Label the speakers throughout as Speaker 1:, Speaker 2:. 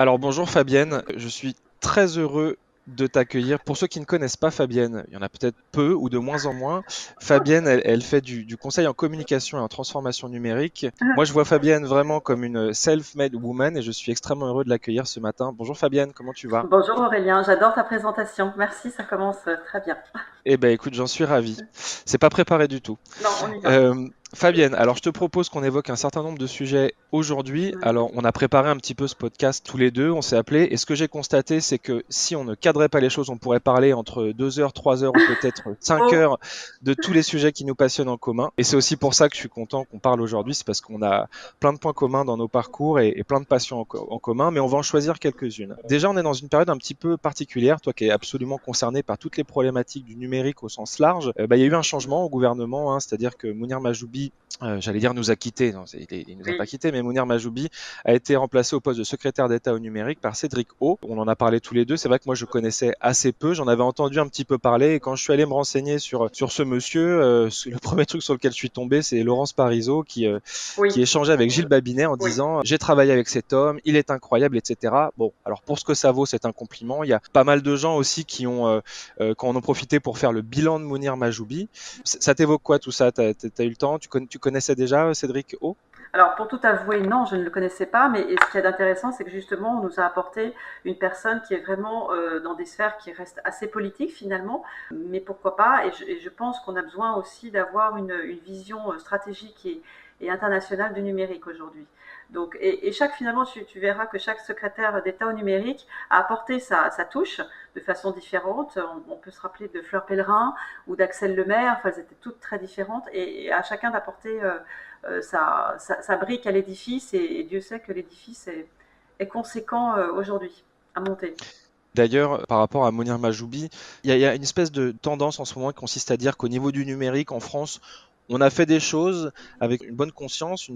Speaker 1: Alors bonjour Fabienne, je suis très heureux de t'accueillir. Pour ceux qui ne connaissent pas Fabienne, il y en a peut-être peu ou de moins en moins. Fabienne, elle fait du conseil en communication et en transformation numérique. Moi, je vois Fabienne vraiment comme une self-made woman et je suis extrêmement heureux de l'accueillir ce matin. Bonjour Fabienne, comment tu vas?
Speaker 2: Bonjour Aurélien, j'adore ta présentation. Merci, ça commence très bien.
Speaker 1: Eh ben écoute, j'en suis ravi. C'est pas préparé du tout.
Speaker 2: Non, on y va.
Speaker 1: Fabienne, alors je te propose qu'on évoque un certain nombre de sujets aujourd'hui. Alors, on a préparé un petit peu ce podcast tous les deux, on s'est appelé, et ce que j'ai constaté, c'est que si on ne cadrait pas les choses, on pourrait parler entre 2 heures, 3 heures ou peut-être 5
Speaker 2: Oh,
Speaker 1: heures de tous les sujets qui nous passionnent en commun. Et c'est aussi pour ça que je suis content qu'on parle aujourd'hui, c'est parce qu'on a plein de points communs dans nos parcours et plein de passions en commun, mais on va en choisir quelques-unes. Déjà, on est dans une période un petit peu particulière, toi qui es absolument concerné par toutes les problématiques du numérique au sens large. Il y a eu un changement au gouvernement, hein, c'est-à-dire que Mounir Majoubi, j'allais dire nous a quittés, non, il nous a pas
Speaker 2: oui.
Speaker 1: quittés, mais Mounir Majoubi a été remplacé au poste de secrétaire d'État au numérique par Cédric O. On en a parlé tous les deux, c'est vrai que moi je connaissais assez peu, j'en avais entendu un petit peu parler, et quand je suis allé me renseigner sur ce monsieur, le premier truc sur lequel je suis tombé, c'est Laurence Parisot
Speaker 2: Oui,
Speaker 1: qui échangeait avec Gilles Babinet en
Speaker 2: oui.
Speaker 1: disant j'ai travaillé avec cet homme, il est incroyable, etc. Bon, alors pour ce que ça vaut, c'est un compliment. Il y a pas mal de gens aussi qui en ont profité pour faire le bilan de Mounir Majoubi. Ça t'évoque quoi tout ça? T'as eu le temps? Tu connaissais déjà Cédric O?
Speaker 2: Alors, pour tout avouer, non, je ne le connaissais pas, mais ce qu'il y a d'intéressant, c'est que justement, on nous a apporté une personne qui est vraiment dans des sphères qui restent assez politiques finalement, mais pourquoi pas, et je pense qu'on a besoin aussi d'avoir une vision stratégique et internationale du numérique aujourd'hui. Donc, et chaque finalement, tu verras que chaque secrétaire d'État au numérique a apporté sa touche de façon différente. On peut se rappeler de Fleur Pellerin ou d'Axel Lemaire, enfin, elles étaient toutes très différentes, et à chacun d'apporter sa brique à l'édifice, et Dieu sait que l'édifice est conséquent aujourd'hui à monter.
Speaker 1: D'ailleurs, par rapport à Mounir Majoubi, il y a une espèce de tendance en ce moment qui consiste à dire qu'au niveau du numérique en France, on a fait des choses avec une bonne conscience,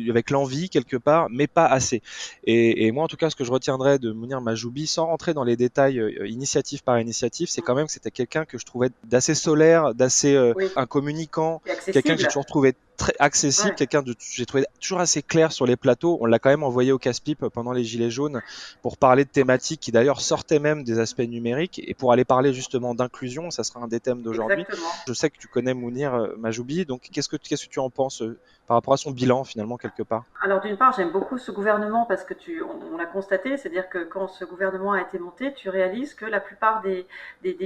Speaker 1: avec l'envie quelque part, mais pas assez. Et moi, en tout cas, ce que je retiendrai de Mounir Majoubi, sans rentrer dans les détails initiative par initiative, c'est quand même que c'était quelqu'un que je trouvais d'assez solaire, d'assez
Speaker 2: Oui,
Speaker 1: un communicant,
Speaker 2: et
Speaker 1: quelqu'un que j'ai
Speaker 2: accessible.
Speaker 1: toujours trouvé très accessible,
Speaker 2: Ouais,
Speaker 1: quelqu'un de j'ai trouvé toujours assez clair sur les plateaux. On l'a quand même envoyé au casse-pipe pendant les Gilets jaunes pour parler de thématiques qui d'ailleurs sortaient même des aspects numériques et pour aller parler justement d'inclusion, ça sera un des thèmes d'aujourd'hui.
Speaker 2: exactement.
Speaker 1: Je sais que tu connais Mounir Majoubi, donc qu'est-ce que tu en penses par rapport à son bilan finalement quelque part?
Speaker 2: Alors d'une part, j'aime beaucoup ce gouvernement parce que on l'a constaté, c'est-à-dire que quand ce gouvernement a été monté, tu réalises que la plupart des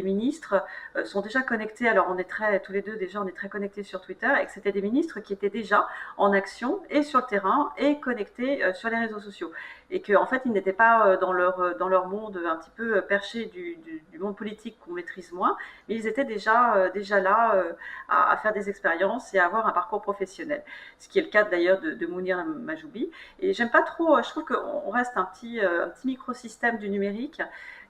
Speaker 2: ministres sont déjà connectés. Alors on est très, tous les deux déjà, on est très connectés sur Twitter, et que c'était des ministres qui étaient déjà en action et sur le terrain et connectés sur les réseaux sociaux. Et qu'en fait, ils n'étaient pas dans leur monde un petit peu perché du monde politique qu'on maîtrise moins, mais ils étaient déjà là à faire des expériences et à avoir un parcours professionnel, ce qui est le cas d'ailleurs de Mounir Majoubi. Et j'aime pas trop, je trouve qu'on reste un petit microsystème du numérique,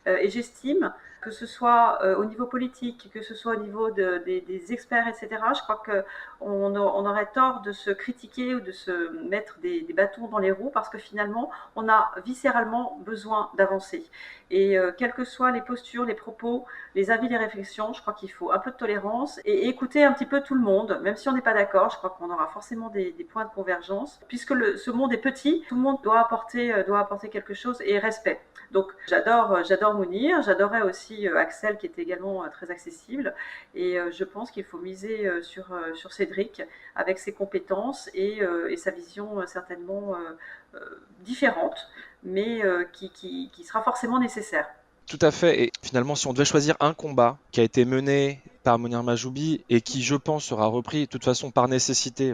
Speaker 2: et j'estime que ce soit au niveau politique, que ce soit au niveau des experts, etc., je crois qu'on aurait tort de se critiquer ou de se mettre des bâtons dans les roues, parce que finalement, on a viscéralement besoin d'avancer. Et quelles que soient les postures, les propos, les avis, les réflexions, je crois qu'il faut un peu de tolérance et écouter un petit peu tout le monde, même si on n'est pas d'accord. Je crois qu'on aura forcément des points de convergence. Puisque ce monde est petit, tout le monde doit apporter quelque chose, et respect. Donc j'adore Mounir, j'adorais aussi Axel qui était également très accessible, et je pense qu'il faut miser sur Cédric avec ses compétences et sa vision certainement différente, mais qui sera forcément nécessaire.
Speaker 1: Tout à fait. Et finalement, si on devait choisir un combat qui a été mené par Mounir Majoubi et qui, je pense, sera repris de toute façon par nécessité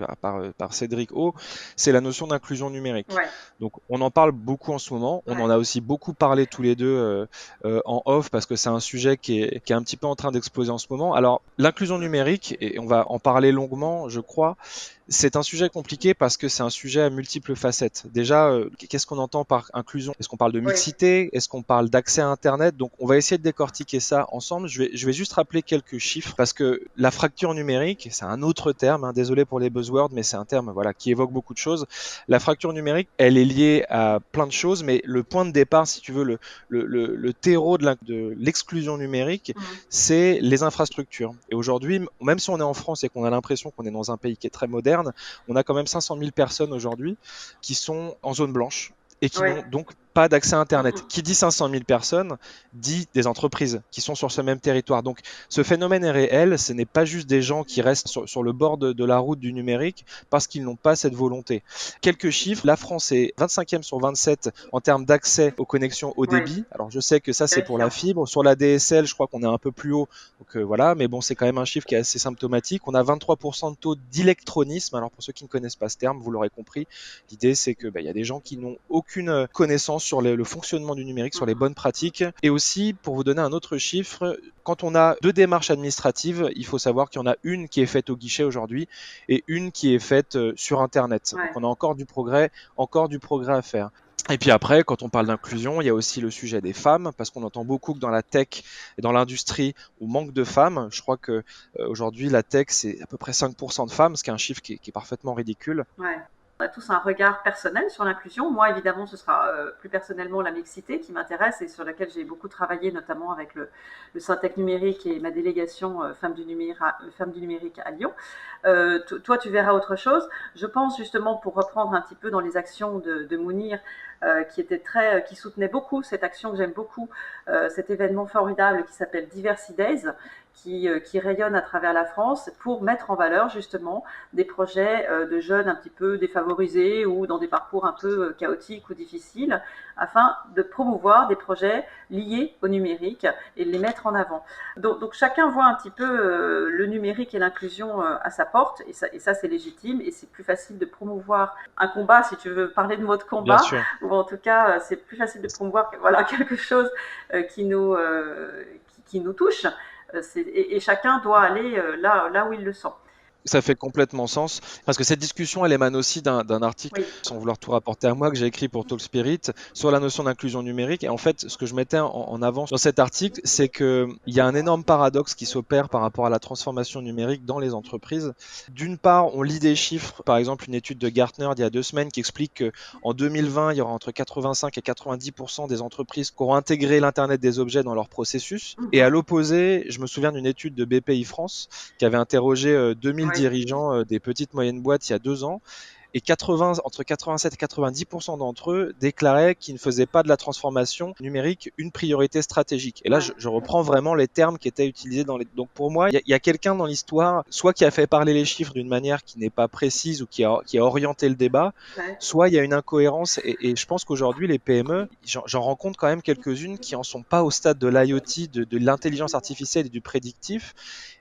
Speaker 1: par Cédric O, c'est la notion d'inclusion numérique.
Speaker 2: Ouais,
Speaker 1: Donc, on en parle beaucoup en ce moment. On en
Speaker 2: ouais.
Speaker 1: a aussi beaucoup parlé tous les deux en off parce que c'est un sujet qui est un petit peu en train d'exploser en ce moment. Alors, l'inclusion numérique, et on va en parler longuement, je crois, c'est un sujet compliqué parce que c'est un sujet à multiples facettes. Déjà, qu'est-ce qu'on entend par inclusion? Est-ce qu'on parle de
Speaker 2: Oui,
Speaker 1: mixité? Est-ce qu'on parle d'accès à Internet? Donc, on va essayer de décortiquer ça ensemble. Je vais juste rappeler quelques chiffres parce que la fracture numérique, c'est un autre terme, hein, désolé pour les buzzwords, mais c'est un terme voilà, qui évoque beaucoup de choses. La fracture numérique, elle est liée à plein de choses, mais le point de départ, si tu veux, le terreau de l'exclusion numérique,
Speaker 2: mmh.
Speaker 1: c'est les infrastructures. Et aujourd'hui, même si on est en France et qu'on a l'impression qu'on est dans un pays qui est très moderne, on a quand même 500 000 personnes aujourd'hui qui sont en zone blanche et qui
Speaker 2: Ouais,
Speaker 1: n'ont donc pas d'accès à Internet. Qui dit 500 000 personnes dit des entreprises qui sont sur ce même territoire. Donc ce phénomène est réel, ce n'est pas juste des gens qui restent sur le bord de la route du numérique parce qu'ils n'ont pas cette volonté. Quelques chiffres, la France est 25e sur 27 en termes d'accès aux connexions haut
Speaker 2: Ouais,
Speaker 1: débit. Alors je sais que ça c'est pour la
Speaker 2: terrifiant.
Speaker 1: fibre. Sur la DSL, je crois qu'on est un peu plus haut. Donc voilà, mais bon, c'est quand même un chiffre qui est assez symptomatique. On a 23% de taux d'électronisme. Alors pour ceux qui ne connaissent pas ce terme, vous l'aurez compris, l'idée c'est que y a des gens qui n'ont aucune connaissance sur le fonctionnement du numérique, sur les bonnes pratiques. Et aussi, pour vous donner un autre chiffre, quand on a 2 démarches administratives, il faut savoir qu'il y en a une qui est faite au guichet aujourd'hui et une qui est faite sur Internet. Donc
Speaker 2: Ouais.
Speaker 1: on a encore du progrès à faire. Et puis après, quand on parle d'inclusion, il y a aussi le sujet des femmes, parce qu'on entend beaucoup que dans la tech et dans l'industrie, on manque de femmes. Je crois que aujourd'hui, la tech, c'est à peu près 5% de femmes, ce qui est un chiffre qui est parfaitement ridicule.
Speaker 2: Ouais. On a tous un regard personnel sur l'inclusion. Moi, évidemment, ce sera plus personnellement la mixité qui m'intéresse et sur laquelle j'ai beaucoup travaillé, notamment avec le Syntec numérique et ma délégation Femmes du numérique à Lyon. Toi, tu verras autre chose. Je pense justement, pour reprendre un petit peu dans les actions de Mounir, qui soutenait beaucoup cette action que j'aime beaucoup, cet événement formidable qui s'appelle Diversity Days, qui rayonne à travers la France pour mettre en valeur justement des projets de jeunes un petit peu défavorisés ou dans des parcours un peu chaotiques ou difficiles, afin de promouvoir des projets liés au numérique et de les mettre en avant. Donc chacun voit un petit peu le numérique et l'inclusion à sa porte, et ça c'est légitime, et c'est plus facile de promouvoir un combat, si tu veux parler de mot de
Speaker 1: Bien
Speaker 2: combat,
Speaker 1: sûr.
Speaker 2: ou en tout cas c'est plus facile de promouvoir quelque chose qui nous touche. Et chacun doit aller là où il le sent.
Speaker 1: Ça fait complètement sens, parce que cette discussion, elle émane aussi d'un article,
Speaker 2: Oui.
Speaker 1: sans vouloir tout rapporter à moi, que j'ai écrit pour Talk Spirit, sur la notion d'inclusion numérique. Et en fait, ce que je mettais en avant dans cet article, c'est qu'il y a un énorme paradoxe qui s'opère par rapport à la transformation numérique dans les entreprises. D'une part, on lit des chiffres, par exemple une étude de Gartner d'il y a 2 semaines qui explique qu'en 2020, il y aura entre 85 et 90% des entreprises qui auront intégré l'Internet des objets dans leur processus. Et à l'opposé, je me souviens d'une étude de BPI France qui avait interrogé 2000 dirigeants des petites moyennes boîtes il y a 2 ans. Et entre 87 et 90% d'entre eux déclaraient qu'ils ne faisaient pas de la transformation numérique une priorité stratégique. Et là, je reprends vraiment les termes qui étaient utilisés dans les... Donc pour moi, il y a quelqu'un dans l'histoire, soit qui a fait parler les chiffres d'une manière qui n'est pas précise ou qui a orienté le débat, soit il y a une incohérence. Et je pense qu'aujourd'hui, les PME, j'en rencontre quand même quelques-unes qui n'en sont pas au stade de l'IoT, de l'intelligence artificielle et du prédictif.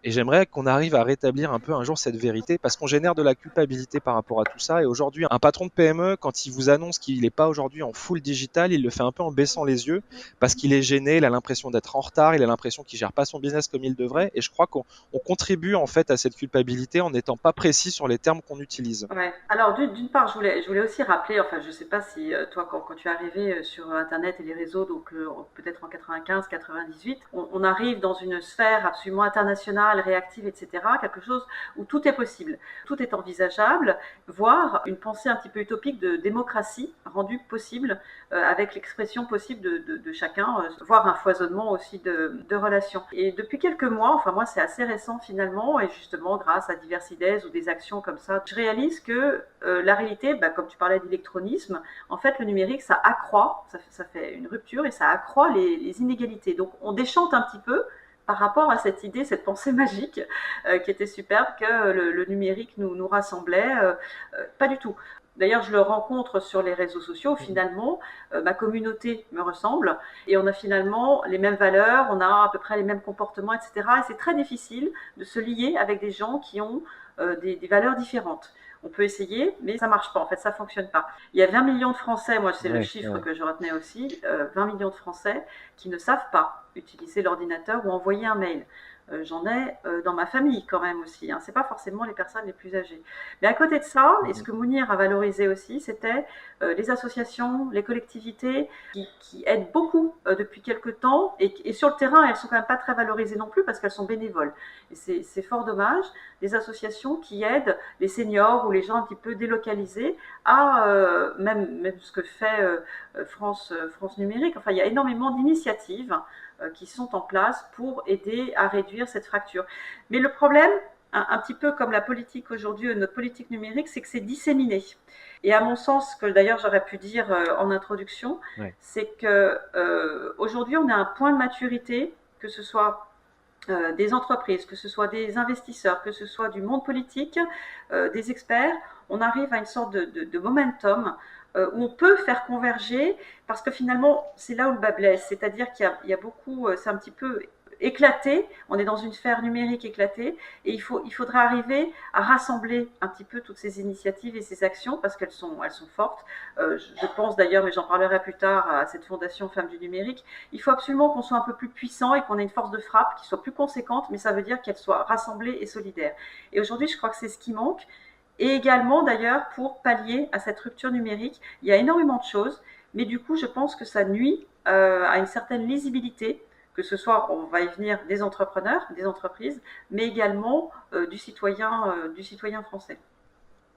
Speaker 1: Et j'aimerais qu'on arrive à rétablir un peu un jour cette vérité, parce qu'on génère de la culpabilité par rapport à tout ça. Et aujourd'hui, un patron de PME, quand il vous annonce qu'il n'est pas aujourd'hui en full digital, il le fait un peu en baissant les yeux, parce qu'il est gêné, il a l'impression d'être en retard, il a l'impression qu'il gère pas son business comme il devrait. Et je crois qu'on contribue en fait à cette culpabilité en n'étant pas précis sur les termes qu'on utilise.
Speaker 2: Ouais. Alors d'une part, je voulais aussi rappeler, enfin je sais pas si toi quand tu es arrivé sur Internet et les réseaux, donc peut-être en 95, 98, on arrive dans une sphère absolument internationale, réactive, etc. Quelque chose où tout est possible, tout est envisageable, voire une pensée un petit peu utopique de démocratie rendue possible avec l'expression possible de chacun, voire un foisonnement aussi de relations. Et depuis quelques mois, enfin moi c'est assez récent finalement, et justement grâce à Diversity Days ou des actions comme ça, je réalise que la réalité, comme tu parlais d'électronisme, en fait le numérique ça accroît, ça fait une rupture et ça accroît les inégalités. Donc on déchante un petit peu par rapport à cette idée, cette pensée magique qui était superbe, que le numérique nous rassemblait. Pas du tout. D'ailleurs, je le rencontre sur les réseaux sociaux. Finalement, ma communauté me ressemble et on a finalement les mêmes valeurs, on a à peu près les mêmes comportements, etc. Et c'est très difficile de se lier avec des gens qui ont des valeurs différentes. On peut essayer, mais ça marche pas. En fait, ça fonctionne pas. Il y a 20 millions de Français, moi c'est le chiffre que je retenais aussi, 20 millions de Français qui ne savent pas utiliser l'ordinateur ou envoyer un mail. J'en ai dans ma famille quand même aussi. Hein. C'est pas forcément les personnes les plus âgées. Mais à côté de ça, et ce que Mounir a valorisé aussi, c'était les associations, les collectivités qui aident beaucoup depuis quelques temps et sur le terrain, elles sont quand même pas très valorisées non plus parce qu'elles sont bénévoles. Et c'est fort dommage. Des associations qui aident les seniors ou les gens un petit peu délocalisés à même ce que fait France Numérique. Enfin, il y a énormément d'initiatives qui sont en place pour aider à réduire cette fracture. Mais le problème, un petit peu comme la politique aujourd'hui, notre politique numérique, c'est que c'est disséminé. Et à mon sens, que d'ailleurs j'aurais pu dire en introduction,
Speaker 1: Ouais.
Speaker 2: c'est que aujourd'hui on a un point de maturité, que ce soit des entreprises, que ce soit des investisseurs, que ce soit du monde politique, des experts, on arrive à une sorte de momentum où on peut faire converger, parce que finalement, c'est là où le bas blesse, c'est-à-dire qu'il y a beaucoup, c'est un petit peu éclaté, on est dans une sphère numérique éclatée, et il faudra arriver à rassembler un petit peu toutes ces initiatives et ces actions, parce qu'elles sont fortes. Je pense d'ailleurs, mais j'en parlerai plus tard, à cette fondation Femmes du numérique. Il faut absolument qu'on soit un peu plus puissant et qu'on ait une force de frappe qui soit plus conséquente, mais ça veut dire qu'elle soit rassemblée et solidaire. Et aujourd'hui, je crois que c'est ce qui manque. Et également, d'ailleurs, pour pallier à cette rupture numérique, il y a énormément de choses, mais du coup, je pense que ça nuit à une certaine lisibilité, que ce soit, on va y venir, des entrepreneurs, des entreprises, mais également du citoyen français.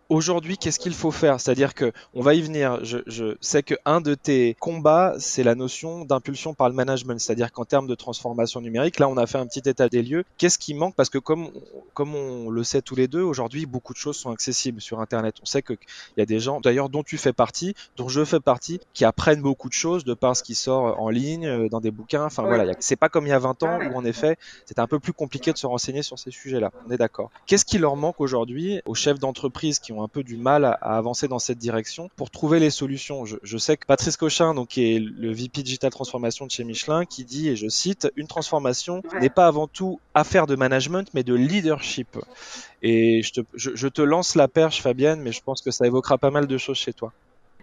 Speaker 1: Aujourd'hui, qu'est-ce qu'il faut faire? C'est-à-dire que on va y venir. Je sais que un de tes combats, c'est la notion d'impulsion par le management. C'est-à-dire qu'en termes de transformation numérique, là, on a fait un petit état des lieux. Qu'est-ce qui manque? Parce que comme on le sait tous les deux, aujourd'hui, beaucoup de choses sont accessibles sur Internet. On sait qu'il y a des gens, d'ailleurs, dont tu fais partie, dont je fais partie, qui apprennent beaucoup de choses de par ce qui sort en ligne, dans des bouquins. Enfin
Speaker 2: Oui,
Speaker 1: voilà, c'est pas comme il y a 20
Speaker 2: ah,
Speaker 1: ans
Speaker 2: ouais.
Speaker 1: où en effet, c'était un peu plus compliqué de se renseigner sur ces sujets-là. On est d'accord. Qu'est-ce qui leur manque aujourd'hui aux chefs d'entreprise qui ont un peu du mal à avancer dans cette direction pour trouver les solutions? Je sais que Patrice Cochin, donc, qui est le VP Digital Transformation de chez Michelin, qui dit, et je cite, une transformation
Speaker 2: Ouais.
Speaker 1: n'est pas avant tout affaire de management, mais de leadership. Et je te lance la perche, Fabienne, mais je pense que ça évoquera pas mal de choses chez toi.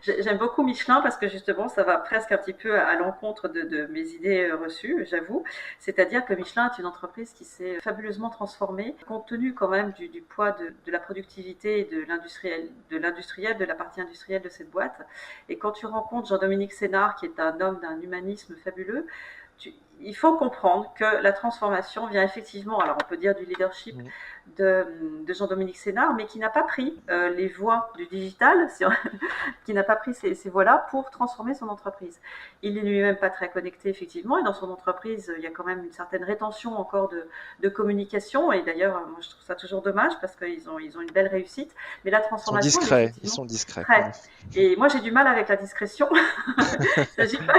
Speaker 2: J'aime beaucoup Michelin parce que justement, ça va presque un petit peu à l'encontre de mes idées reçues, j'avoue. C'est-à-dire que Michelin est une entreprise qui s'est fabuleusement transformée, compte tenu quand même du poids de la productivité et de la partie industrielle de cette boîte. Et quand tu rencontres Jean-Dominique Sénard, qui est un homme d'un humanisme fabuleux, il faut comprendre que la transformation vient effectivement, alors on peut dire du leadership
Speaker 1: Mmh.
Speaker 2: de Jean-Dominique Sénard, mais qui n'a pas pris les voies du digital, qui n'a pas pris ces voies-là pour transformer son entreprise. Il n'est lui-même pas très connecté, effectivement, et dans son entreprise, il y a quand même une certaine rétention encore de communication, et d'ailleurs, moi je trouve ça toujours dommage, parce qu'ils ont une belle réussite, mais la
Speaker 1: Ils sont
Speaker 2: transformation, elle est
Speaker 1: discrets, ils
Speaker 2: effectivement
Speaker 1: sont discrets.
Speaker 2: très... Et moi j'ai du mal avec la discrétion, il s'agit pas...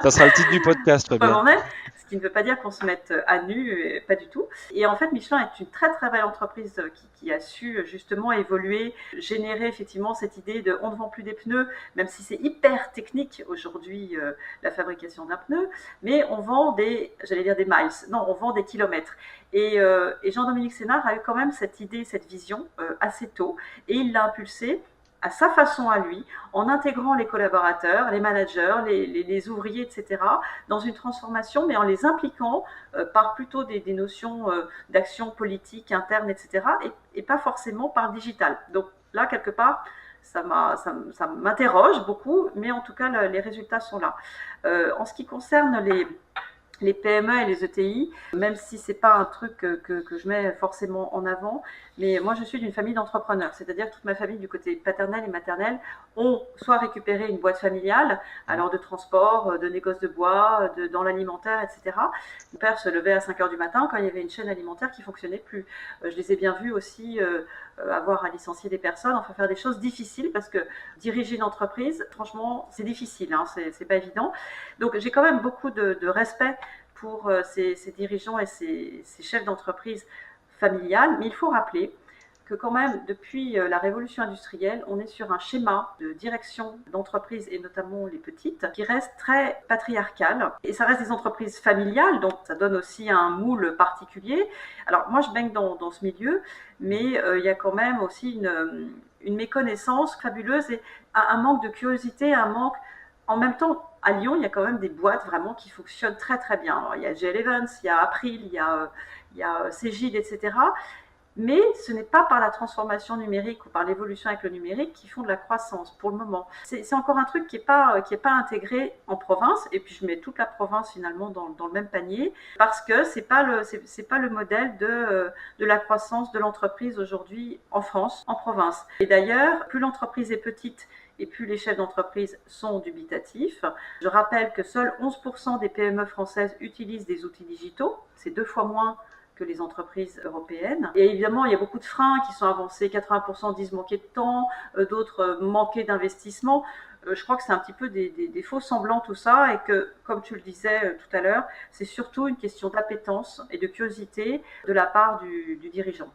Speaker 1: Ça sera le titre du podcast,
Speaker 2: Preuve
Speaker 1: Fabienne.
Speaker 2: en est, ce qui ne veut pas dire qu'on se mette à nu, pas du tout. Et en fait, Michelin est une très très belle entreprise qui a su justement évoluer, générer effectivement cette idée de on ne vend plus des pneus, même si c'est hyper technique aujourd'hui la fabrication d'un pneu, mais on vend j'allais dire des miles, non, on vend des kilomètres. Et Jean-Dominique Sénard a eu quand même cette idée, cette vision assez tôt, et il l'a impulsée à sa façon à lui, en intégrant les collaborateurs, les managers, les ouvriers, etc., dans une transformation, mais en les impliquant par plutôt des notions d'action politique interne, etc., et pas forcément par le digital. Donc là, quelque part, ça m'interroge beaucoup, mais en tout cas, les résultats sont là. En ce qui concerne les PME et les ETI, même si c'est pas un truc que je mets forcément en avant, mais moi je suis d'une famille d'entrepreneurs, c'est-à-dire que toute ma famille du côté paternel et maternel ont soit récupéré une boîte familiale, alors de transport, de négoce de bois, dans l'alimentaire, etc. Mon père se levait à 5h du matin quand il y avait une chaîne alimentaire qui fonctionnait plus. Je les ai bien vus aussi avoir à licencier des personnes, enfin faire des choses difficiles, parce que diriger une entreprise, franchement, c'est difficile, hein, c'est pas évident. Donc j'ai quand même beaucoup de respect pour ces dirigeants et ces chefs d'entreprise familiales, mais il faut rappeler que quand même, depuis la révolution industrielle, on est sur un schéma de direction d'entreprise, et notamment les petites, qui reste très patriarcal. Et ça reste des entreprises familiales, donc ça donne aussi un moule particulier. Alors moi, je baigne dans ce milieu, mais il y a quand même aussi une méconnaissance fabuleuse et un manque de curiosité, un manque... En même temps, à Lyon, il y a quand même des boîtes vraiment qui fonctionnent très très bien. Alors, il y a GL Evans, il y a April, il y a Cégide, etc. Mais ce n'est pas par la transformation numérique ou par l'évolution avec le numérique qui font de la croissance pour le moment. C'est encore un truc qui est pas intégré en province, et puis je mets toute la province finalement dans le même panier, parce que c'est pas le modèle de la croissance de l'entreprise aujourd'hui en France, en province. Et d'ailleurs, plus l'entreprise est petite et plus les chefs d'entreprise sont dubitatifs. Je rappelle que seuls 11% des PME françaises utilisent des outils digitaux, c'est 2 fois moins que les entreprises européennes. Et évidemment, il y a beaucoup de freins qui sont avancés. 80% disent manquer de temps, d'autres manquer d'investissement. Je crois que c'est un petit peu des faux semblants tout ça, et que, comme tu le disais tout à l'heure, c'est surtout une question d'appétence et de curiosité de la part du dirigeant.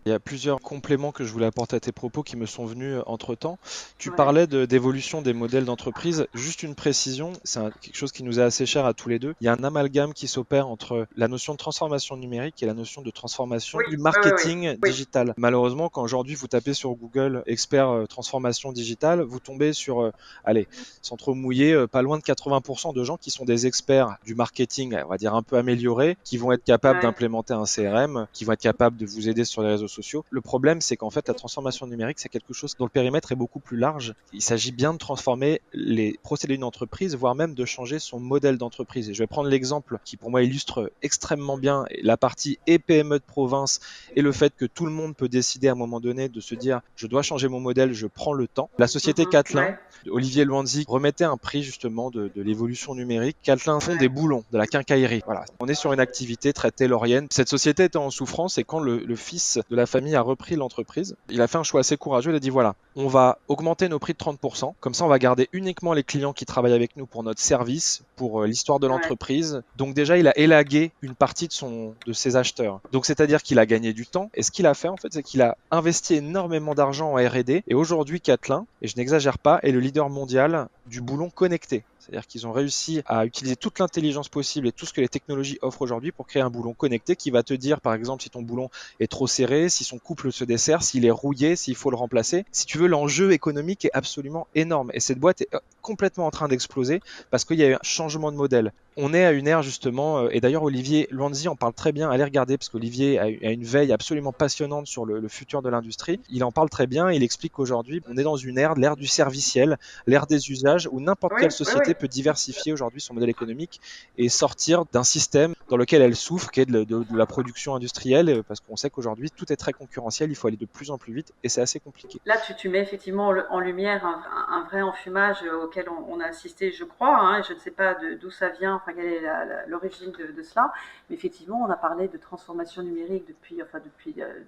Speaker 1: Il y a plusieurs compléments que je voulais apporter à tes propos qui me sont venus entre-temps. Tu
Speaker 2: Ouais.
Speaker 1: parlais d'évolution des modèles d'entreprise. Juste une précision, quelque chose qui nous est assez cher à tous les deux. Il y a un amalgame qui s'opère entre la notion de transformation numérique et la notion de transformation
Speaker 2: Oui,
Speaker 1: du
Speaker 2: oui, oui, oui.
Speaker 1: marketing
Speaker 2: Oui.
Speaker 1: digital. Malheureusement, quand aujourd'hui vous tapez sur Google expert transformation digitale, vous tombez sur, allez, sans trop mouiller, pas loin de 80% de gens qui sont des experts du marketing, on va dire un peu amélioré, qui vont être capables
Speaker 2: Ouais.
Speaker 1: d'implémenter un CRM, qui vont être capables de vous aider sur les réseaux sociaux. Le problème, c'est qu'en fait, la transformation numérique, c'est quelque chose dont le périmètre est beaucoup plus large. Il s'agit bien de transformer les procédés d'une entreprise, voire même de changer son modèle d'entreprise. Et je vais prendre l'exemple qui, pour moi, illustre extrêmement bien la partie et PME de province et le fait que tout le monde peut décider à un moment donné de se dire je dois changer mon modèle, je prends le temps. La société Catelin,
Speaker 2: Ouais.
Speaker 1: Olivier Luanzi remettait un prix justement de l'évolution numérique. Catelin font des
Speaker 2: Ouais.
Speaker 1: boulons, de la quincaillerie. Voilà, on est sur une activité très taylorienne. Cette société était en souffrance et quand le fils de la famille a repris l'entreprise, il a fait un choix assez courageux. Il a dit voilà, on va augmenter nos prix de 30%. Comme ça, on va garder uniquement les clients qui travaillent avec nous pour notre service, pour l'histoire de
Speaker 2: Ouais.
Speaker 1: l'entreprise. Donc déjà, il a élagué une partie de ses acheteurs. Donc c'est-à-dire qu'il a gagné du temps. Et ce qu'il a fait en fait, c'est qu'il a investi énormément d'argent en R&D. Et aujourd'hui, Catelin, et je n'exagère pas, est le leader mondial du boulon connecté. C'est-à-dire qu'ils ont réussi à utiliser toute l'intelligence possible et tout ce que les technologies offrent aujourd'hui pour créer un boulon connecté qui va te dire, par exemple, si ton boulon est trop serré, si son couple se dessert, s'il est rouillé, s'il faut le remplacer. Si tu veux, l'enjeu économique est absolument énorme. Et cette boîte est complètement en train d'exploser parce qu'il y a eu un changement de modèle. On est à une ère justement, et d'ailleurs Olivier Luanzi en parle très bien, allez regarder parce qu'Olivier a une veille absolument passionnante sur le futur de l'industrie. Il en parle très bien, il explique qu'aujourd'hui on est dans une ère, l'ère du serviciel, l'ère des usages où n'importe
Speaker 2: Oui,
Speaker 1: quelle
Speaker 2: oui, oui.
Speaker 1: société peut diversifier aujourd'hui son modèle économique et sortir d'un système dans lequel elle souffre, qui est de la production industrielle, parce qu'on sait qu'aujourd'hui tout est très concurrentiel, il faut aller de plus en plus vite et c'est assez compliqué.
Speaker 2: Là, tu mets effectivement en lumière un vrai enfumage auquel on a assisté, je crois. Hein, et je ne sais pas d'où ça vient, enfin, quelle est l'origine de cela. Mais effectivement, on a parlé de transformation numérique depuis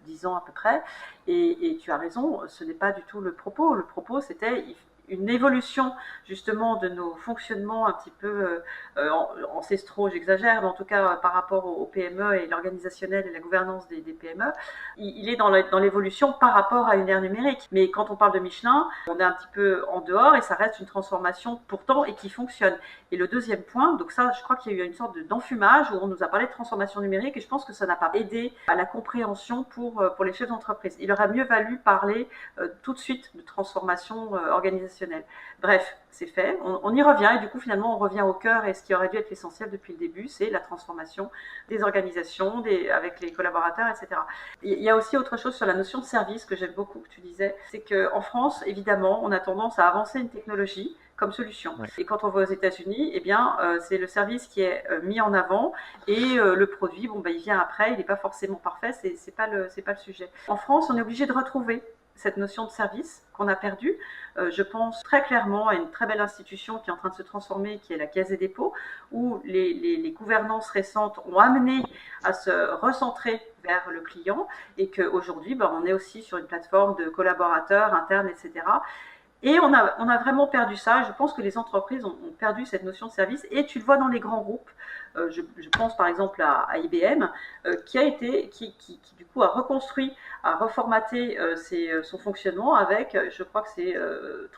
Speaker 2: 10 ans à peu près. Et tu as raison, ce n'est pas du tout le propos. Le propos, c'était une évolution justement de nos fonctionnements un petit peu ancestraux, j'exagère, mais en tout cas par rapport aux PME et l'organisationnel et la gouvernance des PME, il est dans l'évolution par rapport à une ère numérique. Mais quand on parle de Michelin, on est un petit peu en dehors et ça reste une transformation pourtant et qui fonctionne. Et le deuxième point, donc ça, je crois qu'il y a eu une sorte d'enfumage où on nous a parlé de transformation numérique et je pense que ça n'a pas aidé à la compréhension pour les chefs d'entreprise. Il aurait mieux valu parler tout de suite de transformation organisationnelle. Bref, c'est fait, on y revient et du coup finalement on revient au cœur et ce qui aurait dû être l'essentiel depuis le début, c'est la transformation des organisations, avec les collaborateurs, etc. Il y a aussi autre chose sur la notion de service que j'aime beaucoup, que tu disais, c'est qu'en France, évidemment, on a tendance à avancer une technologie comme solution.
Speaker 1: Ouais.
Speaker 2: Et quand on va aux États-Unis, eh bien, c'est le service qui est mis en avant et le produit, bon, bah, il vient après, il n'est pas forcément parfait, c'est pas le sujet. En France, on est obligé de retrouver cette notion de service qu'on a perdue. Je pense très clairement à une très belle institution qui est en train de se transformer, qui est la Caisse des dépôts, où les gouvernances récentes ont amené à se recentrer vers le client et qu'aujourd'hui, ben, on est aussi sur une plateforme de collaborateurs internes, etc. Et on a vraiment perdu ça. Je pense que les entreprises ont perdu cette notion de service et tu le vois dans les grands groupes. Je pense par exemple à IBM qui du coup a reconstruit, a reformaté son fonctionnement avec, je crois que c'est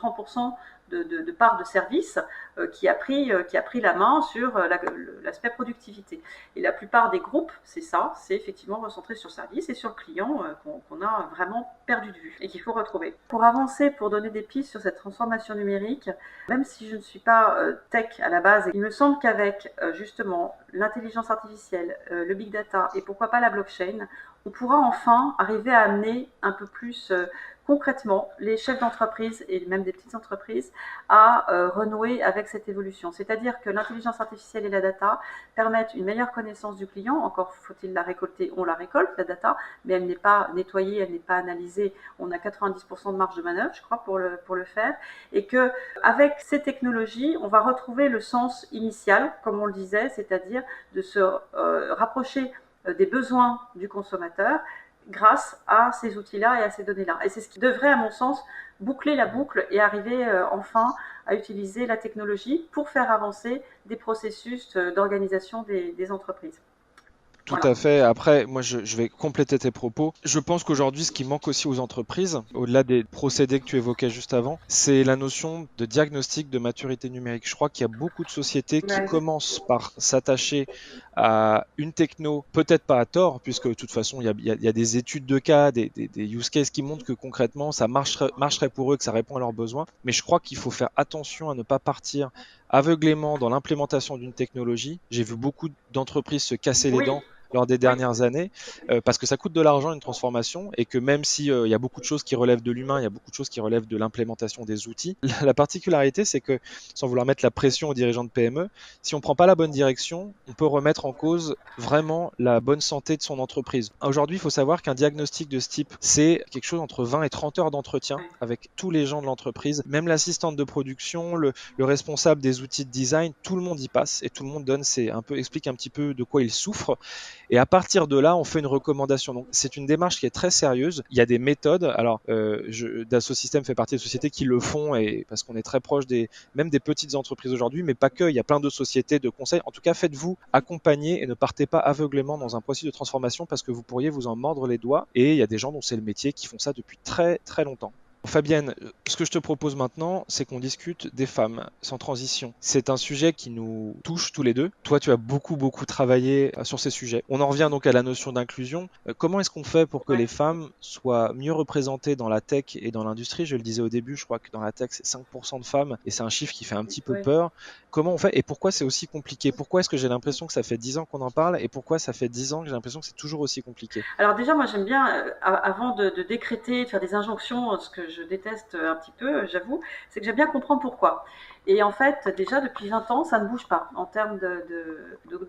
Speaker 2: 30% de part de service qui a pris la main sur l'aspect productivité. Et la plupart des groupes, c'est ça, c'est effectivement recentré sur service et sur le client qu'on a vraiment perdu de vue et qu'il faut retrouver. Pour avancer, pour donner des pistes sur cette transformation numérique, même si je ne suis pas tech à la base, il me semble qu'avec justement l'intelligence artificielle, le big data et pourquoi pas la blockchain, on pourra enfin arriver à amener un peu plus concrètement les chefs d'entreprise et même des petites entreprises à renouer avec cette évolution. C'est-à-dire que l'intelligence artificielle et la data permettent une meilleure connaissance du client. Encore faut-il la récolter, on la récolte, la data, mais elle n'est pas nettoyée, elle n'est pas analysée. On a 90% de marge de manœuvre, je crois, pour le faire. Et que avec ces technologies, on va retrouver le sens initial, comme on le disait, c'est-à-dire de se rapprocher des besoins du consommateur grâce à ces outils-là et à ces données-là. Et c'est ce qui devrait, à mon sens, boucler la boucle et arriver enfin à utiliser la technologie pour faire avancer des processus d'organisation des entreprises.
Speaker 1: Tout à
Speaker 2: Voilà.
Speaker 1: fait. Après, moi, je vais compléter tes propos. Je pense qu'aujourd'hui, ce qui manque aussi aux entreprises, au-delà des procédés que tu évoquais juste avant, c'est la notion de diagnostic de maturité numérique. Je crois qu'il y a beaucoup de sociétés qui
Speaker 2: Ouais.
Speaker 1: commencent par s'attacher à une techno, peut-être pas à tort, puisque de toute façon, il y a des études de cas, des use cases qui montrent que concrètement, ça marcherait pour eux, que ça répond à leurs besoins. Mais je crois qu'il faut faire attention à ne pas partir aveuglément dans l'implémentation d'une technologie. J'ai vu beaucoup d'entreprises se casser les
Speaker 2: Oui,
Speaker 1: dents lors des
Speaker 2: oui,
Speaker 1: dernières années, parce que ça coûte de l'argent une transformation, et que même si il y a beaucoup de choses qui relèvent de l'humain, il y a beaucoup de choses qui relèvent de l'implémentation des outils, la particularité c'est que, sans vouloir mettre la pression aux dirigeants de PME, si on prend pas la bonne direction, on peut remettre en cause vraiment la bonne santé de son entreprise. Aujourd'hui, il faut savoir qu'un diagnostic de ce type, c'est quelque chose entre 20 et 30 heures d'entretien avec tous les gens de l'entreprise, même l'assistante de production, le responsable des outils de design, tout le monde y passe et tout le monde explique un petit peu de quoi il souffre. Et à partir de là, on fait une recommandation. Donc, c'est une démarche qui est très sérieuse. Il y a des méthodes. Alors, Dassault Systèmes fait partie des sociétés qui le font, et parce qu'on est très proche même des petites entreprises aujourd'hui, mais pas que. Il y a plein de sociétés de conseil. En tout cas, faites-vous accompagner et ne partez pas aveuglément dans un processus de transformation, parce que vous pourriez vous en mordre les doigts. Et il y a des gens dont c'est le métier qui font ça depuis très très longtemps. Fabienne, ce que je te propose maintenant, c'est qu'on discute des femmes sans transition. C'est un sujet qui nous touche tous les deux. Toi, tu as beaucoup travaillé sur ces sujets. On en revient donc à la notion d'inclusion. Comment est-ce qu'on fait pour que
Speaker 2: ouais.
Speaker 1: les femmes soient mieux représentées dans la tech et dans l'industrie? Je le disais au début, je crois que dans la tech, c'est 5% de femmes, et c'est un chiffre qui fait un petit peu
Speaker 2: Ouais.
Speaker 1: peur. Comment on fait et pourquoi c'est aussi compliqué? Pourquoi est-ce que j'ai l'impression que ça fait 10 ans qu'on en parle, et pourquoi ça fait 10 ans que j'ai l'impression que c'est toujours aussi compliqué?
Speaker 2: Alors déjà, moi j'aime bien, avant de décréter, de faire des injonctions, ce que je déteste un petit peu, j'avoue, c'est que j'aime bien comprendre pourquoi. Et en fait, déjà depuis 20 ans, ça ne bouge pas en termes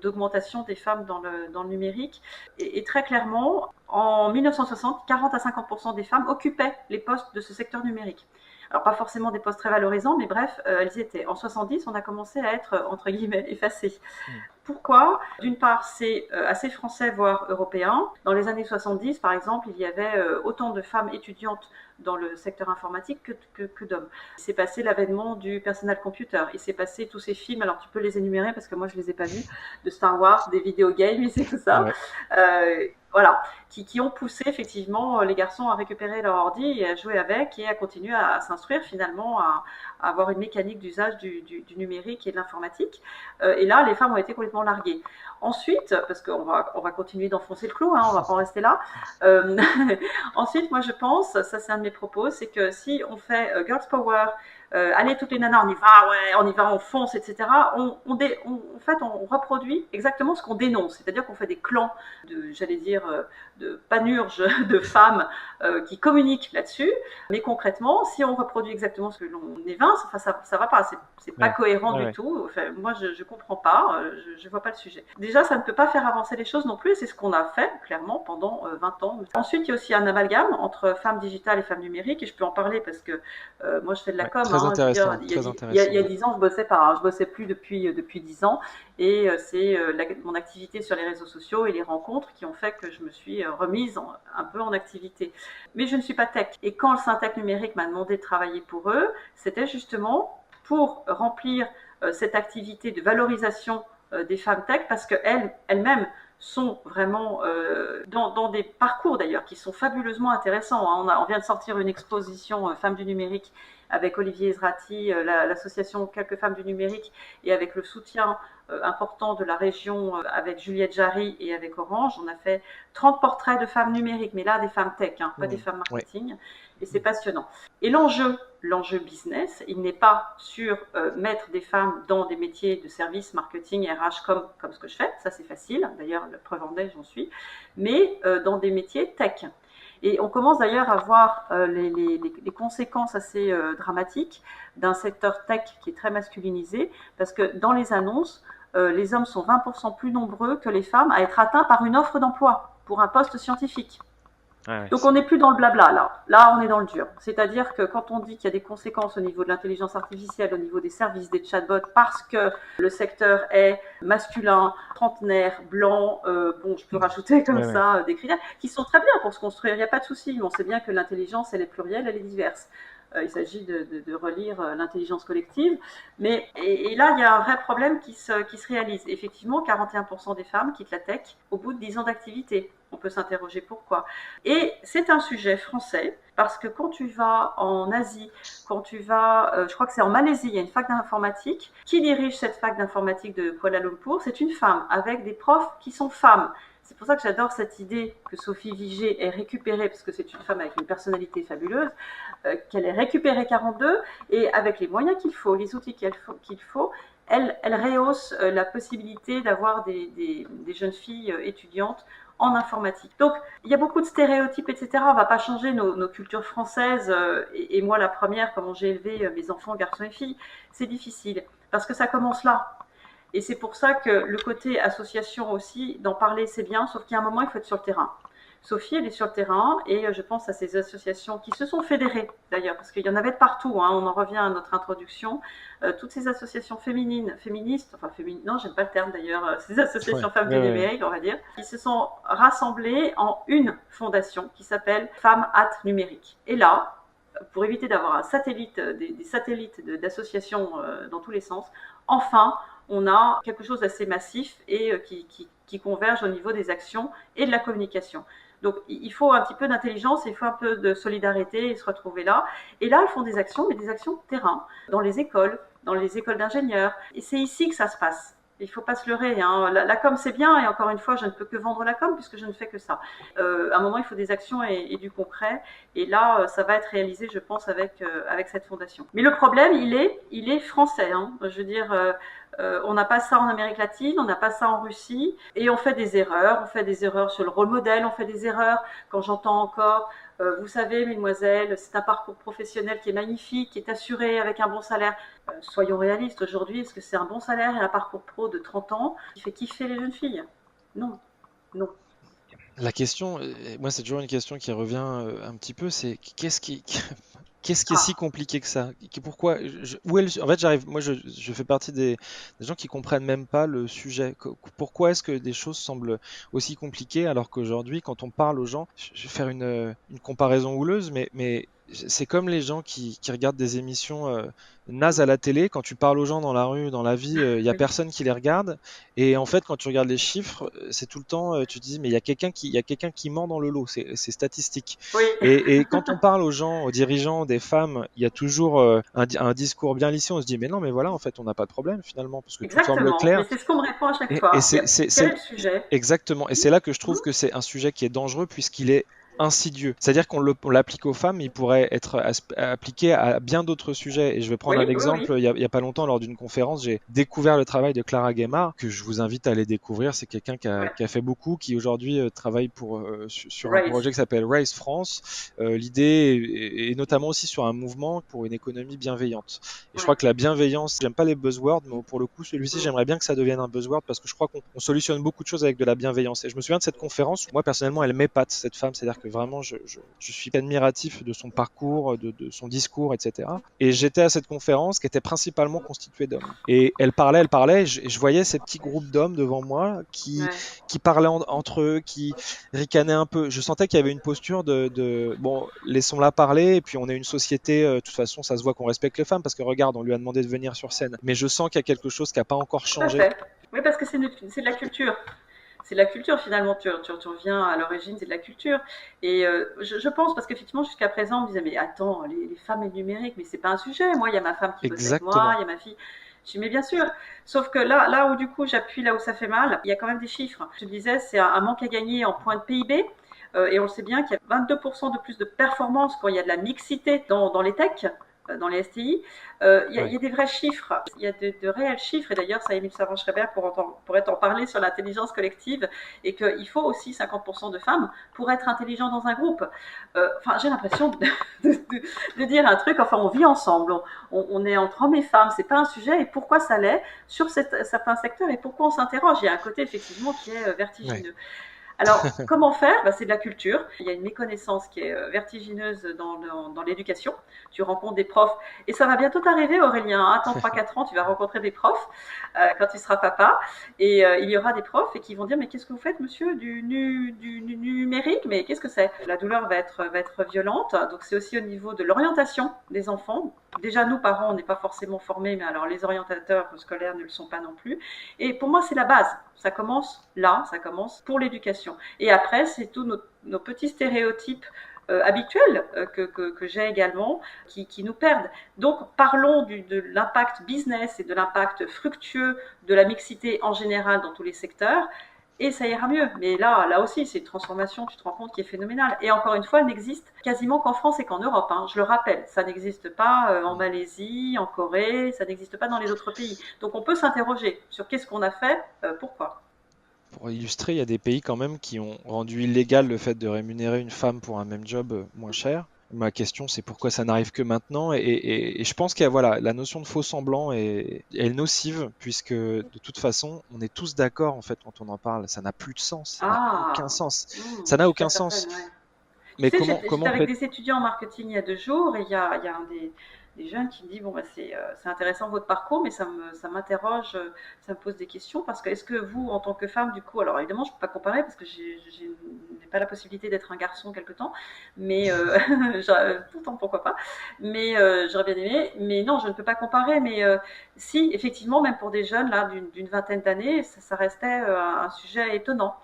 Speaker 2: d'augmentation des femmes dans le numérique. Et très clairement, en 1960, 40 à 50% des femmes occupaient les postes de ce secteur numérique. Alors pas forcément des postes très valorisants, mais bref, elles y étaient. En 70, on a commencé à être, entre guillemets, effacées.
Speaker 1: Hmm.
Speaker 2: Pourquoi? D'une part, c'est assez français, voire européen. Dans les années 70, par exemple, il y avait autant de femmes étudiantes dans le secteur informatique que d'hommes. Il s'est passé l'avènement du personal computer. Il s'est passé tous ces films, alors tu peux les énumérer parce que moi je ne les ai pas vus, de Star Wars, des vidéo games et c'est tout ça.
Speaker 1: Ouais.
Speaker 2: Voilà, qui ont poussé effectivement les garçons à récupérer leur ordi et à jouer avec et à continuer à s'instruire finalement, à avoir une mécanique d'usage du numérique et de l'informatique. Et là, les femmes ont été complètement larguées. Ensuite, parce qu'on va continuer d'enfoncer le clou, hein, on va pas en rester là. Ensuite, moi je pense, ça c'est un de mes propos, c'est que si on fait Girls Power, allez toutes les nanas, on y va, ouais, on y va, on fonce, etc. En fait, on reproduit exactement ce qu'on dénonce, c'est-à-dire qu'on fait des clans j'allais dire, de panurges de femmes qui communiquent là-dessus. Mais concrètement, si on reproduit exactement ce que l'on évince, enfin, ça va pas, c'est pas
Speaker 1: Ouais.
Speaker 2: cohérent
Speaker 1: Ouais,
Speaker 2: du
Speaker 1: ouais.
Speaker 2: tout. Enfin, moi, je comprends pas, je vois pas le sujet. Déjà, ça ne peut pas faire avancer les choses non plus, c'est ce qu'on a fait, clairement, pendant 20 ans. Ensuite, il y a aussi un amalgame entre femmes digitales et femmes numériques, et je peux en parler parce que moi, je fais de la
Speaker 1: Ouais.
Speaker 2: com,
Speaker 1: Très
Speaker 2: hein, je veux dire,
Speaker 1: intéressant, très intéressant.
Speaker 2: il y a 10 ans, je bossais pas, hein, je bossais plus depuis 10 ans, et c'est mon activité sur les réseaux sociaux et les rencontres qui ont fait que je me suis remise un peu en activité. Mais je ne suis pas tech. Et quand le Syntec numérique m'a demandé de travailler pour eux, c'était justement pour remplir cette activité de valorisation des femmes tech, parce qu'elles-mêmes sont vraiment dans des parcours d'ailleurs qui sont fabuleusement intéressants. Hein. On vient de sortir une exposition Femmes du numérique avec Olivier Ezrati, l'association Quelques femmes du numérique, et avec le soutien important de la région avec Juliette Jarry et avec Orange. On a fait 30 portraits de femmes numériques, mais là des femmes tech, hein, pas des femmes
Speaker 1: Ouais.
Speaker 2: marketing, et c'est passionnant. Et l'enjeu business, il n'est pas sur mettre des femmes dans des métiers de service, marketing, RH, comme ce que je fais, ça c'est facile, d'ailleurs la preuve en est, j'en suis, mais dans des métiers tech. Et on commence d'ailleurs à voir les conséquences assez dramatiques d'un secteur tech qui est très masculinisé, parce que dans les annonces, les hommes sont 20% plus nombreux que les femmes à être atteints par une offre d'emploi pour un poste scientifique.
Speaker 1: Ouais, ouais,
Speaker 2: Donc on n'est plus dans le blabla là. Là, on est dans le dur. C'est-à-dire que quand on dit qu'il y a des conséquences au niveau de l'intelligence artificielle, au niveau des services, des chatbots, parce que le secteur est masculin, trentenaire, blanc, bon, je peux rajouter comme
Speaker 1: ouais, ouais.
Speaker 2: ça des critères qui sont très bien pour se construire. Il n'y a pas de souci. Mais on sait bien que l'intelligence, elle est plurielle, elle est diverse. Il s'agit de relire l'intelligence collective. Et là, il y a un vrai problème qui se réalise. Effectivement, 41% des femmes quittent la tech au bout de 10 ans d'activité. On peut s'interroger pourquoi. Et c'est un sujet français, parce que quand tu vas en Asie, quand tu vas, je crois que c'est en Malaisie, il y a une fac d'informatique. Qui dirige cette fac d'informatique de Kuala Lumpur? C'est une femme, avec des profs qui sont femmes. C'est pour ça que j'adore cette idée que Sophie Vigée ait récupérée, parce que c'est une femme avec une personnalité fabuleuse, qu'elle ait récupéré 42, et avec les moyens qu'il faut, les outils qu'il faut, elle rehausse la possibilité d'avoir des jeunes filles étudiantes en informatique. Donc, il y a beaucoup de stéréotypes, etc. On ne va pas changer nos cultures françaises. Et moi, la première, comment j'ai élevé mes enfants, garçons et filles, c'est difficile. Parce que ça commence là. Et c'est pour ça que le côté association aussi, d'en parler, c'est bien, sauf qu'il y a un moment, il faut être sur le terrain. Sophie, elle est sur le terrain et je pense à ces associations qui se sont fédérées d'ailleurs, parce qu'il y en avait de partout, hein, on en revient à notre introduction, toutes ces associations féministes, non, j'aime pas le terme d'ailleurs, ces associations
Speaker 1: Ouais,
Speaker 2: femmes du
Speaker 1: ouais, ouais.
Speaker 2: numérique, on va dire, qui se sont rassemblées en une fondation qui s'appelle Femmes at Numérique. Et là, pour éviter d'avoir un satellite, des satellites d'associations dans tous les sens, enfin, on a quelque chose d'assez massif et qui converge au niveau des actions et de la communication. Donc il faut un petit peu d'intelligence, il faut un peu de solidarité et se retrouver là. Et là, elles font des actions, mais des actions de terrain, dans les écoles d'ingénieurs. Et c'est ici que ça se passe. Il ne faut pas se leurrer. Hein. La com, c'est bien, et encore une fois, je ne peux que vendre la com puisque je ne fais que ça. À un moment, il faut des actions et du concret. Et là, ça va être réalisé, je pense, avec cette fondation. Mais le problème, il est français. Hein. Je veux dire, on n'a pas ça en Amérique latine, on n'a pas ça en Russie, et on fait des erreurs. On fait des erreurs sur le rôle modèle, on fait des erreurs quand j'entends encore vous savez, mesdemoiselles, c'est un parcours professionnel qui est magnifique, qui est assuré avec un bon salaire. Soyons réalistes, aujourd'hui, est-ce que c'est un bon salaire et un parcours pro de 30 ans qui fait kiffer les jeunes filles? Non, non.
Speaker 1: La question, moi, c'est toujours une question qui revient un petit peu, c'est qu'est-ce qui est si
Speaker 2: Ah,
Speaker 1: compliqué que ça? Pourquoi? En fait, moi, je fais partie des gens qui comprennent même pas le sujet. Pourquoi est-ce que des choses semblent aussi compliquées alors qu'aujourd'hui, quand on parle aux gens, je vais faire une comparaison houleuse, mais c'est comme les gens qui regardent des émissions nazes à la télé. Quand tu parles aux gens dans la rue, dans la vie, il y a
Speaker 2: oui,
Speaker 1: personne qui les regarde. Et en fait, quand tu regardes les chiffres, c'est tout le temps, tu te dis, mais il y a quelqu'un qui ment dans le lot. C'est statistique.
Speaker 2: oui,
Speaker 1: Et quand on parle aux gens, aux dirigeants, des femmes, il y a toujours un discours bien lissé. On se dit, mais non, mais voilà, en fait, on n'a pas de problème finalement, parce que tout semble
Speaker 2: exactement.
Speaker 1: clair.
Speaker 2: Mais c'est ce qu'on me répond à chaque
Speaker 1: Et
Speaker 2: fois.
Speaker 1: c'est
Speaker 2: Quel est le sujet?
Speaker 1: exactement. Et c'est là que je trouve que c'est un sujet qui est dangereux puisqu'il est insidieux. C'est-à-dire on l'applique aux femmes, mais il pourrait être appliqué à bien d'autres sujets. Et je vais prendre
Speaker 2: Oui,
Speaker 1: un
Speaker 2: oui,
Speaker 1: exemple.
Speaker 2: oui.
Speaker 1: Il y a pas longtemps, lors d'une conférence, j'ai découvert le travail de Clara Guémard, que je vous invite à aller découvrir. C'est quelqu'un
Speaker 2: Ouais.
Speaker 1: qui a fait beaucoup, qui aujourd'hui travaille sur un
Speaker 2: Race.
Speaker 1: projet qui s'appelle Race France. L'idée est notamment aussi sur un mouvement pour une économie bienveillante. Et je
Speaker 2: Ouais.
Speaker 1: crois que la bienveillance, j'aime pas les buzzwords, mais pour le coup, celui-ci,
Speaker 2: Mm.
Speaker 1: j'aimerais bien que ça devienne un buzzword parce que je crois qu'on solutionne beaucoup de choses avec de la bienveillance. Et je me souviens de cette conférence où moi, personnellement, elle m'épate, cette femme. C'est-à-dire que vraiment, je suis admiratif de son parcours, de son discours, etc. Et j'étais à cette conférence qui était principalement constituée d'hommes. Et elle parlait, et je voyais ces petits groupes d'hommes devant moi
Speaker 2: Ouais.
Speaker 1: qui parlaient entre eux, qui ricanaient un peu. Je sentais qu'il y avait une posture bon, laissons-la parler, et puis on est une société, de toute façon, ça se voit qu'on respecte les femmes, parce que regarde, on lui a demandé de venir sur scène. Mais je sens qu'il y a quelque chose qui n'a pas encore
Speaker 2: Tout à
Speaker 1: changé.
Speaker 2: fait. Oui, parce que c'est de la culture. C'est de la culture finalement, tu reviens à l'origine, c'est de la culture. Et je pense, parce qu'effectivement jusqu'à présent on me disait, mais attends, les femmes et le numérique, mais c'est pas un sujet. Moi, il y a ma femme qui bosse avec moi,
Speaker 1: Exactement.
Speaker 2: il y a ma fille. Je dis, mais bien sûr. Sauf que là où du coup j'appuie là où ça fait mal, il y a quand même des chiffres. Je te disais, c'est un manque à gagner en points de PIB. Et on sait bien qu'il y a 22% de plus de performance quand il y a de la mixité dans les techs, dans les STI. Il
Speaker 1: Ouais.
Speaker 2: y a des vrais chiffres, il y a de réels chiffres, et d'ailleurs, ça, Émile Savant-Schreiber pourrait en parler sur l'intelligence collective, et qu'il faut aussi 50% de femmes pour être intelligent dans un groupe. Enfin, j'ai l'impression de dire un truc, enfin, on vit ensemble, on est entre hommes et femmes, c'est pas un sujet, et pourquoi ça l'est sur certains secteurs, et pourquoi on s'interroge. Il y a un côté, effectivement, qui est
Speaker 1: Ouais.
Speaker 2: vertigineux. Alors, comment faire? Bah, c'est de la culture. Il y a une méconnaissance qui est vertigineuse dans l'éducation. Tu rencontres des profs, et ça va bientôt t'arriver, Aurélien. Hein. Attends 3-4 ans, tu vas rencontrer des profs quand tu seras papa. Et il y aura des profs et qui vont dire, mais qu'est-ce que vous faites, monsieur, du numérique? Mais qu'est-ce que c'est? La douleur va être violente. Donc, c'est aussi au niveau de l'orientation des enfants. Déjà, nous, parents, on n'est pas forcément formés, mais alors les orientateurs scolaires ne le sont pas non plus. Et pour moi, c'est la base. Ça commence là, ça commence pour l'éducation. Et après, c'est tous nos petits stéréotypes habituels que j'ai également qui nous perdent. Donc, parlons de l'impact business et de l'impact fructueux de la mixité en général dans tous les secteurs. Et ça ira mieux. Mais là aussi, c'est une transformation, tu te rends compte, qui est phénoménale. Et encore une fois, elle n'existe quasiment qu'en France et qu'en Europe. Hein. Je le rappelle, ça n'existe pas en Malaisie, en Corée, ça n'existe pas dans les autres pays. Donc on peut s'interroger sur qu'est-ce qu'on a fait, pourquoi.
Speaker 1: Pour illustrer, il y a des pays quand même qui ont rendu illégal le fait de rémunérer une femme pour un même job moins cher. Ma question, c'est pourquoi ça n'arrive que maintenant et je pense qu'il y a voilà, la notion de faux semblant est nocive puisque de toute façon, on est tous d'accord en fait quand on en parle. Ça n'a plus de sens, ça n'a aucun
Speaker 2: Ah,
Speaker 1: sens. Ça
Speaker 2: je
Speaker 1: n'a
Speaker 2: suis pas
Speaker 1: aucun sens.
Speaker 2: certaine, ouais. Tu
Speaker 1: Mais
Speaker 2: sais,
Speaker 1: comment
Speaker 2: j'étais avec
Speaker 1: fait...
Speaker 2: des étudiants en marketing il y a 2 jours et il y a un des jeunes qui me dit, bon, bah, c'est intéressant votre parcours, mais ça m'interroge, ça me pose des questions parce que est-ce que vous, en tant que femme, du coup, alors évidemment, je ne peux pas comparer parce que je n'ai pas la possibilité d'être un garçon quelque temps, mais pourtant, pourquoi pas, mais j'aurais bien aimé, mais non, je ne peux pas comparer, mais si, effectivement, même pour des jeunes là d'une vingtaine d'années, ça restait un sujet étonnant.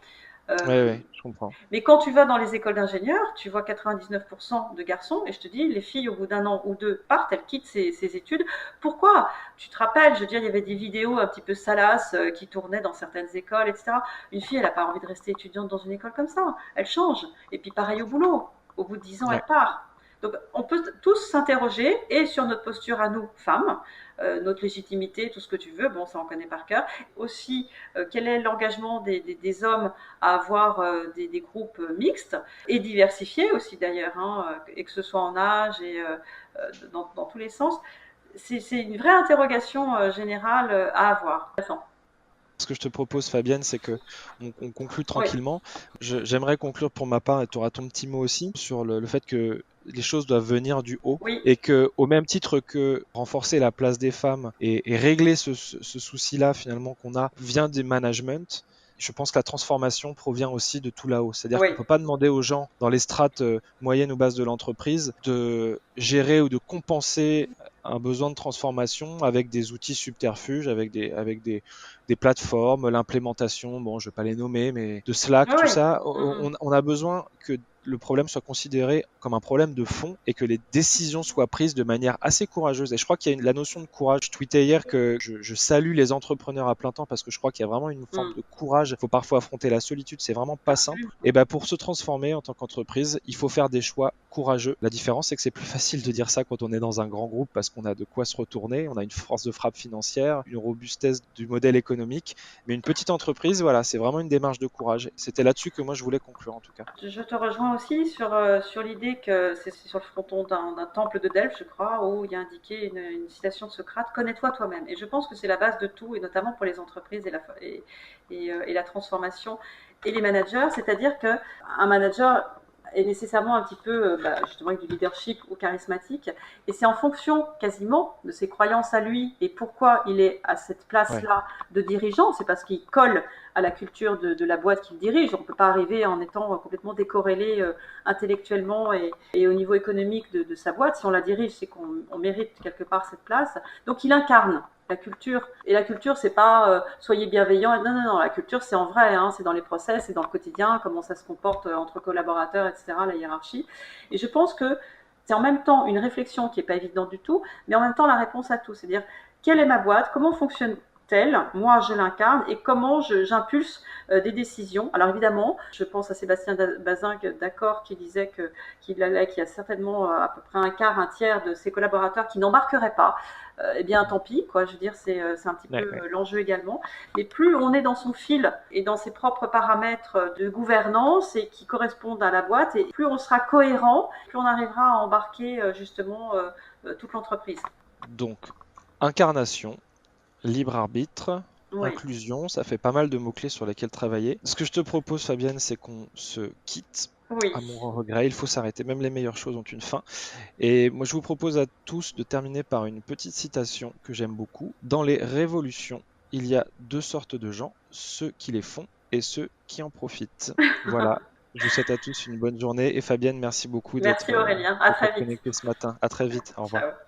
Speaker 1: Ouais,
Speaker 2: Euh,
Speaker 1: ouais, je comprends.
Speaker 2: mais quand tu vas dans les écoles d'ingénieurs, tu vois 99% de garçons, et je te dis, les filles, au bout d'un an ou deux, partent, elles quittent ces études. Pourquoi? Tu te rappelles, je veux dire, il y avait des vidéos un petit peu salaces qui tournaient dans certaines écoles, etc. Une fille, elle n'a pas envie de rester étudiante dans une école comme ça. Elle change. Et puis pareil au boulot. Au bout de 10 ans,
Speaker 1: Ouais.
Speaker 2: elle part. Donc on peut tous s'interroger et sur notre posture à nous, femmes, notre légitimité, tout ce que tu veux, bon, ça on connaît par cœur. Aussi, quel est l'engagement des hommes à avoir des groupes mixtes et diversifiés aussi d'ailleurs, hein, et que ce soit en âge et dans tous les sens. C'est une vraie interrogation générale à avoir.
Speaker 1: Ce que je te propose, Fabienne, c'est que on conclue
Speaker 2: Oui,
Speaker 1: tranquillement. J'aimerais conclure pour ma part, et tu auras ton petit mot aussi, sur le fait que les choses doivent venir du haut
Speaker 2: oui,
Speaker 1: et que, au même titre que renforcer la place des femmes et régler ce souci-là finalement qu'on a vient des management, je pense que la transformation provient aussi de tout là-haut. C'est-à-dire qu'on
Speaker 2: oui.
Speaker 1: ne peut pas demander aux gens dans les strates moyennes ou basses de l'entreprise de gérer ou de compenser un besoin de transformation avec des outils subterfuges, avec des plateformes, l'implémentation, bon, je ne vais pas les nommer, mais de Slack,
Speaker 2: Oui,
Speaker 1: tout
Speaker 2: oui.
Speaker 1: ça,
Speaker 2: Mm,
Speaker 1: on a besoin que le problème soit considéré comme un problème de fond et que les décisions soient prises de manière assez courageuse. Et je crois qu'il y a la notion de courage. Je tweetais hier que je salue les entrepreneurs à plein temps parce que je crois qu'il y a vraiment une forme
Speaker 2: mm.
Speaker 1: de courage. Il faut parfois affronter la solitude, c'est vraiment pas simple.
Speaker 2: Absolument.
Speaker 1: Et ben pour se transformer en tant qu'entreprise, il faut faire des choix courageux. La différence, c'est que c'est plus facile de dire ça quand on est dans un grand groupe parce qu'on a de quoi se retourner, on a une force de frappe financière, une robustesse du modèle économique. Mais une petite entreprise, voilà, c'est vraiment une démarche de courage. C'était là-dessus que moi je voulais conclure en tout cas.
Speaker 2: Je te rejoins aussi sur l'idée que c'est sur le fronton d'un temple de Delphes, je crois, où il y a indiqué une citation de Socrate, connais-toi toi-même. Et je pense que c'est la base de tout, et notamment pour les entreprises et la transformation et les managers. C'est-à-dire qu'un manager est nécessairement un petit peu justement avec du leadership ou charismatique. Et c'est en fonction quasiment de ses croyances à lui et pourquoi il est à cette
Speaker 1: Ouais.
Speaker 2: place-là de dirigeant. C'est parce qu'il colle à la culture de la boîte qu'il dirige. On ne peut pas arriver en étant complètement décorrélé intellectuellement et au niveau économique de sa boîte. Si on la dirige, c'est qu'on mérite quelque part cette place. Donc il incarne la culture. Et la culture, c'est pas soyez bienveillants. Non, non, non. La culture, c'est en vrai. Hein, c'est dans les process, c'est dans le quotidien, comment ça se comporte entre collaborateurs, etc., la hiérarchie. Et je pense que c'est en même temps une réflexion qui n'est pas évidente du tout, mais en même temps la réponse à tout. C'est-à-dire, quelle est ma boîte? Comment fonctionne telle, moi je l'incarne et comment j'impulse des décisions. Alors évidemment, je pense à Sébastien Bazin d'accord qui disait qu'il y a certainement à peu près un quart, un tiers de ses collaborateurs qui n'embarqueraient pas. Eh bien tant pis, quoi. Je veux dire, c'est un petit
Speaker 1: Ouais,
Speaker 2: peu
Speaker 1: ouais.
Speaker 2: l'enjeu également. Mais plus on est dans son fil et dans ses propres paramètres de gouvernance et qui correspondent à la boîte, et plus on sera cohérent, plus on arrivera à embarquer justement toute l'entreprise.
Speaker 1: Donc, incarnation, libre arbitre,
Speaker 2: Oui.
Speaker 1: inclusion, ça fait pas mal de mots-clés sur lesquels travailler. Ce que je te propose, Fabienne, c'est qu'on se quitte.
Speaker 2: Oui.
Speaker 1: À mon grand regret, il faut s'arrêter, même les meilleures choses ont une fin. Et moi, je vous propose à tous de terminer par une petite citation que j'aime beaucoup. Dans les révolutions, il y a deux sortes de gens, ceux qui les font et ceux qui en profitent. Voilà, je vous souhaite à tous une bonne journée. Et Fabienne, merci beaucoup
Speaker 2: Merci Aurélien. À très
Speaker 1: d'être
Speaker 2: vite.
Speaker 1: connectée ce matin. À très vite. Au revoir.
Speaker 2: Ciao.